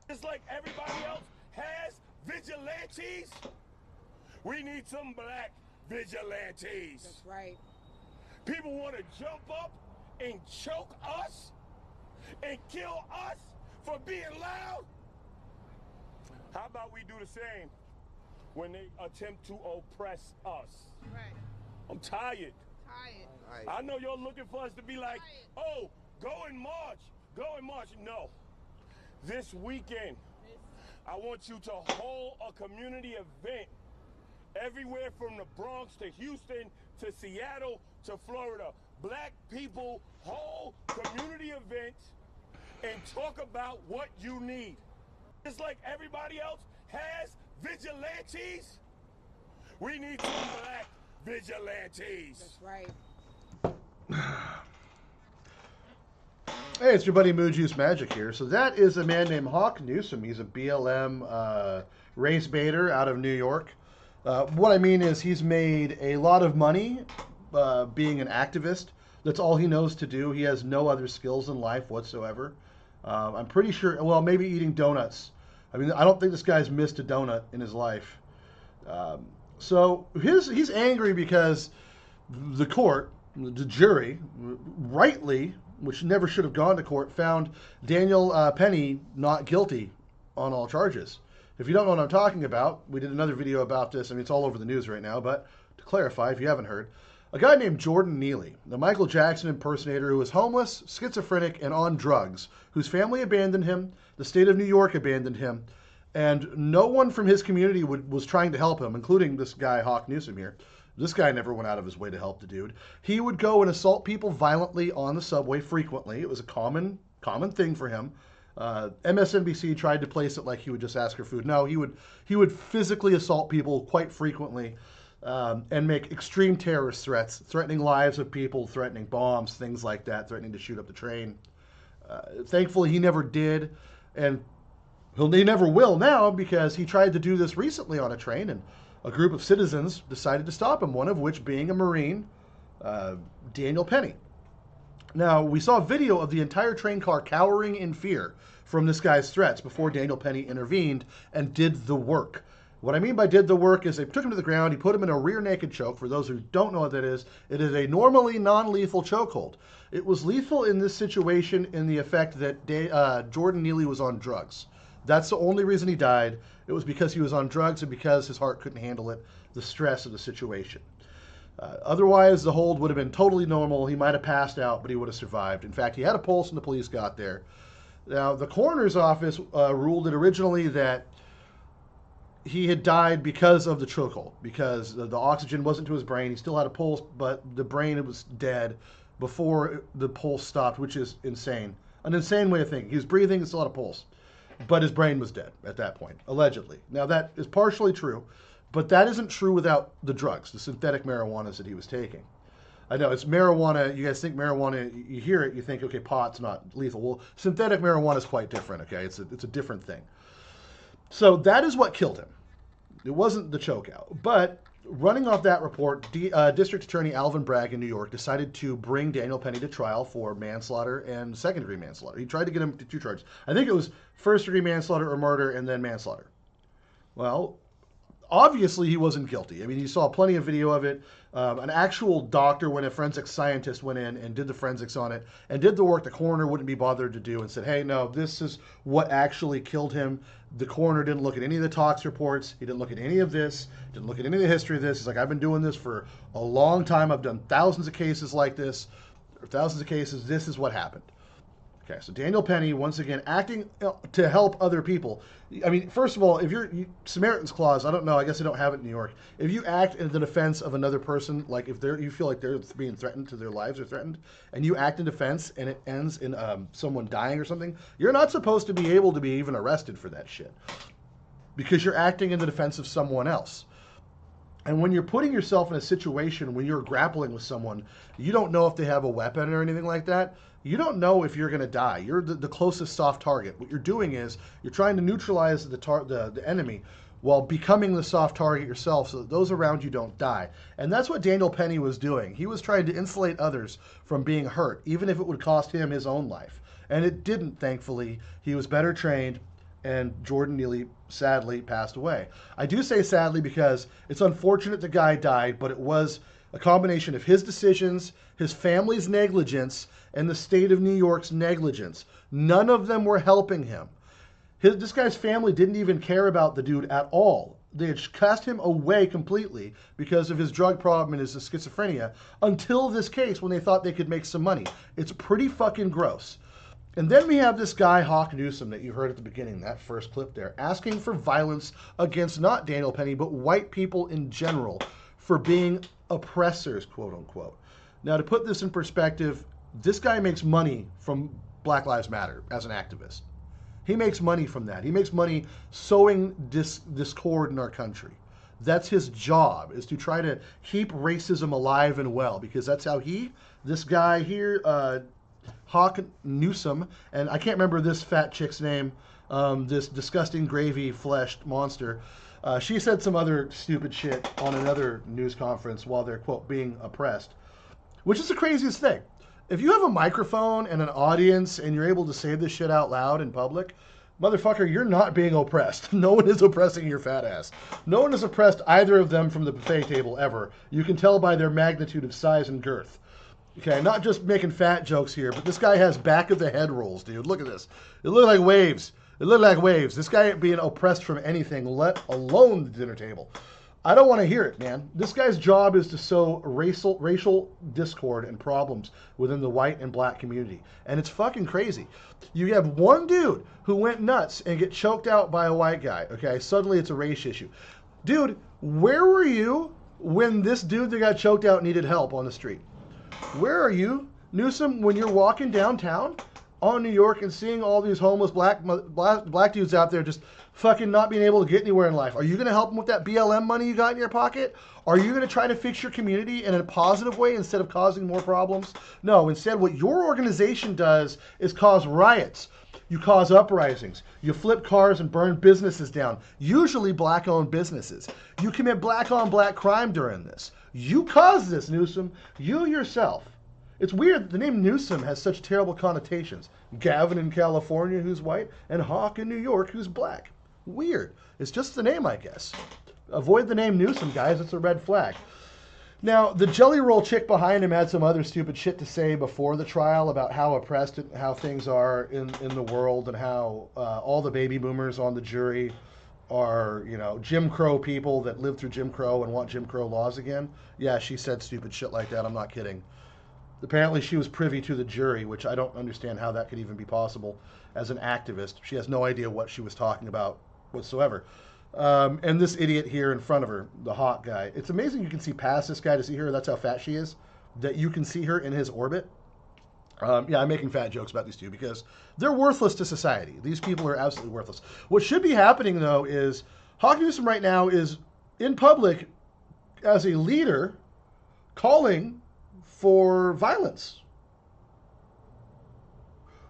Just like everybody else has vigilantes, we need some black vigilantes. That's right. People want to jump up and choke us and kill us for being loud. How about we do the same when they attempt to oppress us? Right. I'm tired. Tired. I know you're looking for us to be like, oh, go and march. Go and march. No. This weekend, I want you to hold a community event everywhere from the Bronx to Houston to Seattle to Florida. Black people hold community events and talk about what you need. Just like everybody else has vigilantes, we need some black vigilantes. That's right. Hey, it's your buddy Moo Juice Magic here. So that is a man named Hawk Newsome. He's a BLM race baiter out of New York. What I mean is he's made a lot of money being an activist. That's all he knows to do. He has no other skills in life whatsoever. I'm pretty sure, well, maybe eating donuts. I mean, I don't think this guy's missed a donut in his life. So he's angry because the court, the jury, rightly, which never should have gone to court, found Daniel Penny not guilty on all charges. If you don't know what I'm talking about, we did another video about this. I mean, it's all over the news right now, but to clarify, if you haven't heard, a guy named Jordan Neely, the Michael Jackson impersonator who was homeless, schizophrenic, and on drugs, whose family abandoned him, the state of New York abandoned him, and no one from his community was trying to help him, including this guy, Hawk Newsome here. This guy never went out of his way to help the dude. He would go and assault people violently on the subway frequently. It was a common thing for him. MSNBC tried to place it like he would just ask for food. No, he would physically assault people quite frequently and make extreme terrorist threats, threatening lives of people, threatening bombs, things like that, threatening to shoot up the train. Thankfully, he never did, and he never will now because he tried to do this recently on a train, and a group of citizens decided to stop him, one of which being a Marine, Daniel Penny. Now, we saw a video of the entire train car cowering in fear from this guy's threats before Daniel Penny intervened and did the work. What I mean by did the work is they took him to the ground, he put him in a rear naked choke. For those who don't know what that is, it is a normally non-lethal chokehold. It was lethal in this situation in the effect that Jordan Neely was on drugs. That's the only reason he died. It was because he was on drugs and because his heart couldn't handle it, the stress of the situation. Otherwise, the hold would have been totally normal. He might have passed out, but he would have survived. In fact, he had a pulse when the police got there. Now, the coroner's office ruled it originally that he had died because of the chokehold, because the oxygen wasn't to his brain. He still had a pulse, but the brain was dead before the pulse stopped, which is insane. An insane way of thinking. He was breathing, he still had a pulse, but his brain was dead at that point, allegedly. Now, that is partially true, but that isn't true without the drugs, the synthetic marijuanas that he was taking. I know, it's marijuana. You guys think marijuana, you hear it, you think, okay, pot's not lethal. Well, synthetic marijuana is quite different, okay? It's a different thing. So that is what killed him. It wasn't the chokeout. But running off that report, District Attorney Alvin Bragg in New York decided to bring Daniel Penny to trial for manslaughter and second-degree manslaughter. He tried to get him to 2 charges. I think it was first-degree manslaughter or murder and then manslaughter. Well, obviously he wasn't guilty. I mean, you saw plenty of video of it. An actual doctor, when a forensic scientist went in and did the forensics on it and did the work the coroner wouldn't be bothered to do and said, hey, no, this is what actually killed him. The coroner didn't look at any of the tox reports. He didn't look at any of this, didn't look at any of the history of this. He's like, I've been doing this for a long time. I've done thousands of cases like this, or thousands of cases. This is what happened. Okay, so Daniel Penny, once again, acting to help other people. I mean, first of all, if Samaritan's Clause, I don't know, I guess they don't have it in New York. If you act in the defense of another person, like if you feel like they're being threatened, to their lives are threatened, and you act in defense and it ends in someone dying or something, you're not supposed to be able to be even arrested for that shit. Because you're acting in the defense of someone else. And when you're putting yourself in a situation when you're grappling with someone, you don't know if they have a weapon or anything like that. You don't know if you're going to die. You're the closest soft target. What you're doing is you're trying to neutralize the enemy while becoming the soft target yourself so that those around you don't die. And that's what Daniel Penny was doing. He was trying to insulate others from being hurt, even if it would cost him his own life. And it didn't, thankfully. He was better trained, and Jordan Neely sadly passed away. I do say sadly because it's unfortunate the guy died, but it was a combination of his decisions, his family's negligence, and the state of New York's negligence. None of them were helping him. This guy's family didn't even care about the dude at all. They had cast him away completely because of his drug problem and his schizophrenia until this case when they thought they could make some money. It's pretty fucking gross. And then we have this guy, Hawk Newsome, that you heard at the beginning, that first clip there, asking for violence against not Daniel Penny, but white people in general for being oppressors, quote unquote. Now, to put this in perspective, this guy makes money from Black Lives Matter as an activist. He makes money from that. He makes money sowing discord in our country. That's his job, is to try to keep racism alive and well, because that's how this guy here, Hawk Newsome, and I can't remember this fat chick's name, this disgusting gravy-fleshed monster. She said some other stupid shit on another news conference while they're, quote, being oppressed, which is the craziest thing. If you have a microphone and an audience and you're able to say this shit out loud in public, motherfucker, you're not being oppressed. No one is oppressing your fat ass. No one has oppressed either of them from the buffet table ever. You can tell by their magnitude of size and girth. Okay, not just making fat jokes here, but this guy has back of the head rolls, dude. Look at this. It looked like waves. It looked like waves. This guy ain't being oppressed from anything, let alone the dinner table. I don't want to hear it, man. This guy's job is to sow racial discord and problems within the white and black community. And it's fucking crazy. You have one dude who went nuts and get choked out by a white guy, okay? Suddenly it's a race issue. Dude, where were you when this dude that got choked out needed help on the street? Where are you, Newsome, when you're walking downtown on New York and seeing all these homeless black dudes out there just fucking not being able to get anywhere in life? Are you going to help them with that BLM money you got in your pocket? Are you going to try to fix your community in a positive way instead of causing more problems? No, instead what your organization does is cause riots. You cause uprisings. You flip cars and burn businesses down, usually black-owned businesses. You commit black-on-black crime during this. You caused this, Newsome. You yourself. It's weird the name Newsome has such terrible connotations. Gavin in California, who's white, and Hawk in New York, who's black. Weird. It's just the name, I guess. Avoid the name Newsome, guys. It's a red flag. Now, the Jelly Roll chick behind him had some other stupid shit to say before the trial about how oppressed and how things are in the world and how all the baby boomers on the jury are, you know, Jim Crow people that lived through Jim Crow and want Jim Crow laws again. Yeah, she said stupid shit like that. I'm not kidding. Apparently she was privy to the jury, which I don't understand how that could even be possible as an activist. She has no idea what she was talking about whatsoever. And this idiot here in front of her, the Hawk guy. It's amazing you can see past this guy to see her. That's how fat she is. That you can see her in his orbit. Yeah, I'm making fat jokes about these two because they're worthless to society. These people are absolutely worthless. What should be happening, though, is Hawk Newsome right now is in public as a leader calling for violence.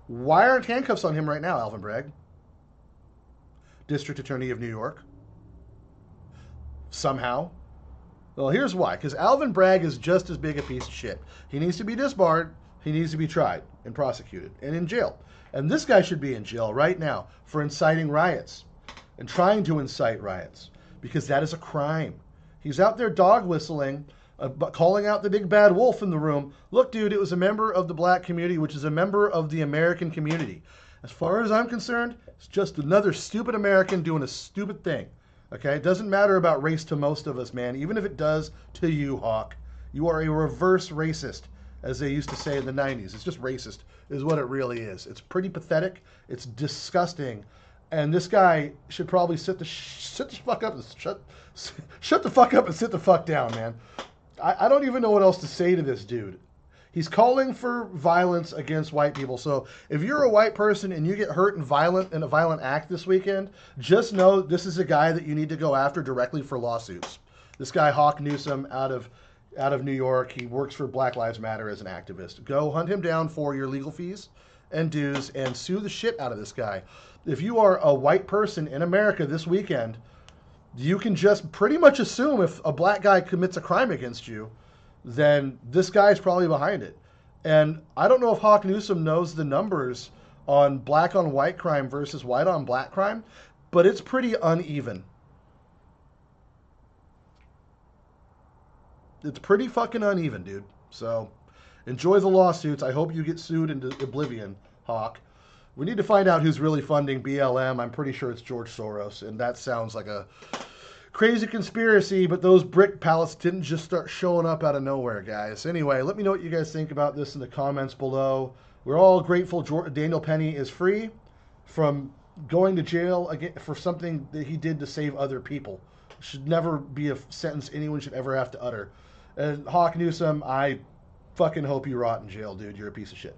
Why aren't handcuffs on him right now, Alvin Bragg? District Attorney of New York. Somehow. Well, here's why. Because Alvin Bragg is just as big a piece of shit. He needs to be disbarred. He needs to be tried and prosecuted and in jail. And this guy should be in jail right now for inciting riots and trying to incite riots because that is a crime. He's out there dog whistling, calling out the big bad wolf in the room. Look, dude, it was a member of the black community, which is a member of the American community. As far as I'm concerned, it's just another stupid American doing a stupid thing. Okay? It doesn't matter about race to most of us, man. Even if it does to you, Hawk. You are a reverse racist, as they used to say in the 90s. It's just racist, is what it really is. It's pretty pathetic. It's disgusting. And this guy should probably sit the fuck up and shut the fuck up and sit the fuck down, man. I don't even know what else to say to this dude. He's calling for violence against white people. So if you're a white person and you get hurt in a violent act this weekend, just know this is a guy that you need to go after directly for lawsuits. This guy, Hawk Newsome, out of New York, he works for Black Lives Matter as an activist. Go hunt him down for your legal fees and dues and sue the shit out of this guy. If you are a white person in America this weekend, you can just pretty much assume if a black guy commits a crime against you, then this guy's probably behind it. And I don't know if Hawk Newsome knows the numbers on black on white crime versus white on black crime, but it's pretty uneven. It's pretty fucking uneven, dude. So enjoy the lawsuits. I hope you get sued into oblivion, Hawk. We need to find out who's really funding BLM. I'm pretty sure it's George Soros, and that sounds like a crazy conspiracy, but those brick pallets didn't just start showing up out of nowhere, guys. Anyway, let me know what you guys think about this in the comments below. We're all grateful Daniel Penny is free from going to jail again for something that he did to save other people. Should never be a sentence anyone should ever have to utter. And Hawk Newsome, I fucking hope you rot in jail, dude. You're a piece of shit.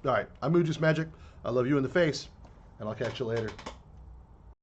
All right, I'm Moojus Magic. I love you in the face, and I'll catch you later.